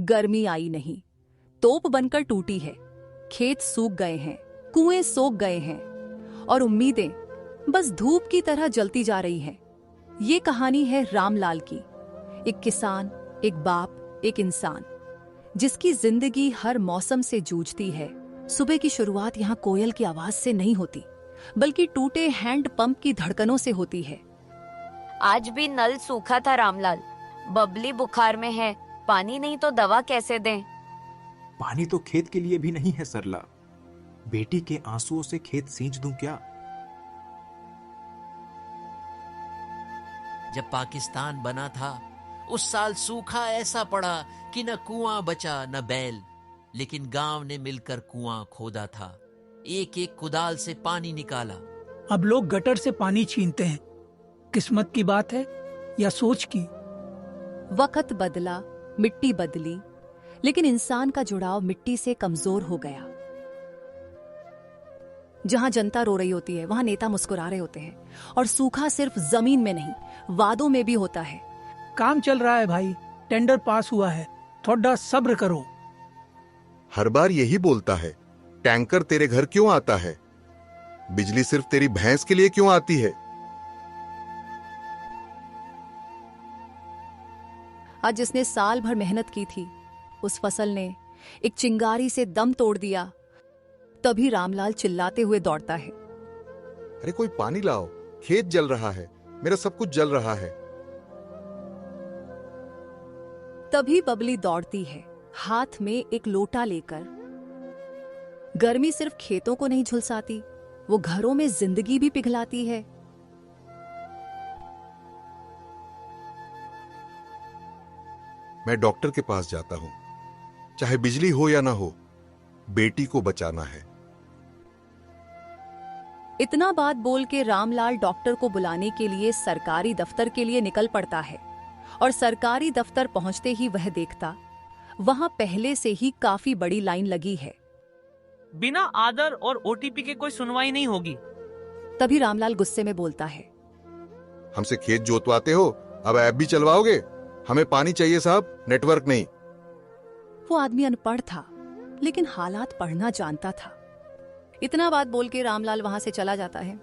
गर्मी आई नहीं, तोप बनकर टूटी है, खेत सूख गए हैं, कुएं सोख गए हैं और उम्मीदें बस धूप की तरह जलती जा रही हैं। ये कहानी है रामलाल की, एक किसान, एक बाप, एक इंसान जिसकी जिंदगी हर मौसम से जूझती है। सुबह की शुरुआत यहाँ कोयल की आवाज से नहीं होती, बल्कि टूटे हैंड पंप की धड़कनों से होती है। आज भी नल सूखा था रामलाल, बबली बुखार में है, पानी नहीं तो दवा कैसे दें? पानी तो खेत के लिए भी नहीं है सरला, बेटी के आंसुओं से खेत सींच दूं क्या? जब पाकिस्तान बना था उस साल सूखा ऐसा पड़ा कि न कुआं बचा न बैल, लेकिन गांव ने मिलकर कुआं खोदा था, एक एक कुदाल से पानी निकाला। अब लोग गटर से पानी छीनते हैं। किस्मत की बात है या सोच की? वक्त बदला, मिट्टी बदली, लेकिन इंसान का जुड़ाव मिट्टी से कमजोर हो गया। जहां जनता रो रही होती है, वहां नेता मुस्कुरा रहे होते हैं, और सूखा सिर्फ जमीन में नहीं, वादों में भी होता है। काम चल रहा है भाई, टेंडर पास हुआ है, थोड़ा सब्र करो। हर बार यही बोलता है, टैंकर तेरे घर क्यों आता है? बिजली सिर्फ तेरी भैंस के लिए क्यों आती है? आज जिसने साल भर मेहनत की थी, उस फसल ने एक चिंगारी से दम तोड़ दिया। तभी रामलाल चिल्लाते हुए दौड़ता है, अरे कोई पानी लाओ, खेत जल रहा है, मेरा सब कुछ जल रहा है। तभी बबली दौड़ती है, हाथ में एक लोटा लेकर। गर्मी सिर्फ खेतों को नहीं झुलसाती, वो घरों में जिंदगी भी पिघलाती है। मैं डॉक्टर के पास जाता हूं, चाहे बिजली हो या ना हो, बेटी को बचाना है। इतना बात बोल के रामलाल डॉक्टर को बुलाने के लिए सरकारी दफ्तर के लिए निकल पड़ता है, और सरकारी दफ्तर पहुंचते ही वह देखता, वहां पहले से ही काफी बड़ी लाइन लगी है। बिना आदर और ओटीपी के कोई सुनवाई नहीं होगी। तभी रामलाल गुस्से में बोलता है, हमसे खेत जोतवाते हो, अब ऐप भी चलवाओगे? हमें पानी चाहिए साहब, नेटवर्क नहीं। वो आदमी अनपढ़ था, लेकिन हालात पढ़ना जानता था। इतना बात बोल के रामलाल वहां से चला जाता है।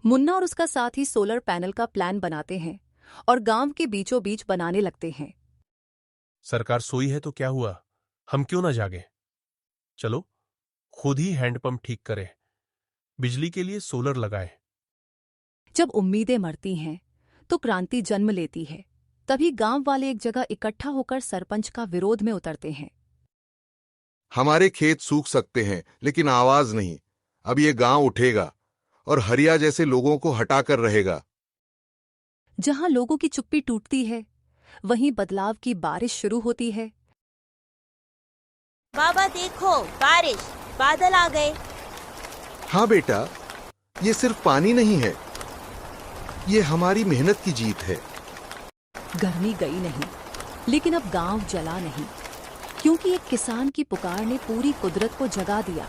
मुन्ना और उसका साथी सोलर पैनल का प्लान बनाते हैं और गांव के बीचों बीच बनाने लगते हैं। सरकार सोई है तो क्या हुआ, हम क्यों ना जागे? चलो खुद ही हैंडपंप ठीक करें, बिजली के लिए सोलर लगाए। जब उम्मीदें मरती हैं तो क्रांति जन्म लेती है। तभी गांव वाले एक जगह इकट्ठा होकर सरपंच का विरोध में उतरते हैं। हमारे खेत सूख सकते हैं, लेकिन आवाज नहीं। अब ये गांव उठेगा और हरिया जैसे लोगों को हटाकर रहेगा। जहां लोगों की चुप्पी टूटती है, वहीं बदलाव की बारिश शुरू होती है। बाबा देखो, बारिश, बादल आ गए। हाँ बेटा, ये सिर्फ पानी नहीं है, ये हमारी मेहनत की जीत है। गर्मी गई नहीं, लेकिन अब गांव जला नहीं, क्योंकि एक किसान की पुकार ने पूरी कुदरत को जगा दिया।